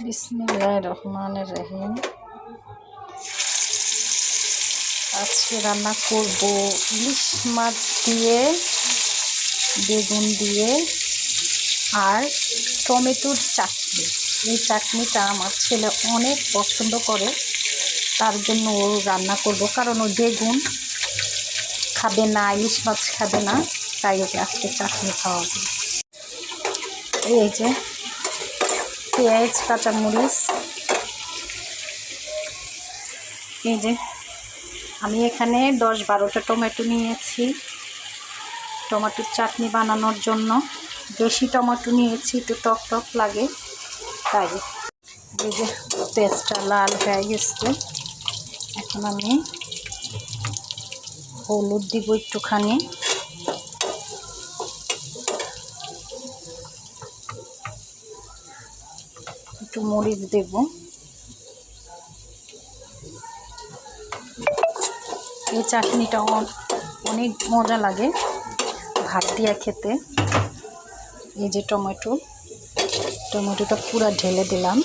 বিসমিল্লাহির রহমানির রহিম। আজকে রান্না করব ইলিশ মাছ দিয়ে, বেগুন দিয়ে আর টমেটোর চাটনি। এই চাটনিটা আমার ছেলে অনেক পছন্দ করে, তার জন্য ও রান্না করব। কারণ ও বেগুন খাবে না, ইলিশ মাছ খাবে না, তাই ওকে আজকে চাটনি খাওয়াবো। এই যে পেঁয়াজ, কাঁচামরিচ, এই যে আমি এখানে 10-12টা টমেটো নিয়েছি টমেটোর চাটনি বানানোর জন্য। বেশি টমেটো নিয়েছি, একটু টক টক লাগে তাই। এই যে পেঁয়াজটা লাল হয়ে গেছে, এখন আমি হলুদ দিব একটুখানি, একটু মরিচ দেব। এই চাটনিটা অনেক মজা লাগে ভাত দিয়ে খেতে। এই যে টমেটোটা পুরো ঢেলে দিলাম।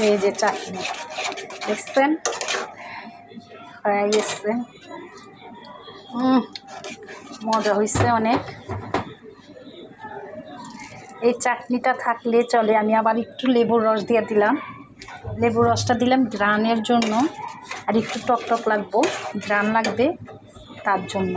এই যে চাটনি দেখছেন হয়ে গেছে, মজা হয়েছে অনেক। এই চাটনিটা থাকলে চলে। আমি আবার একটু লেবুর রস দিয়ে দিলাম, লেবুর রসটা দিলাম ঘ্রাণের জন্য, আর একটু টক টক লাগবো, ঘ্রাণ লাগবে তার জন্য।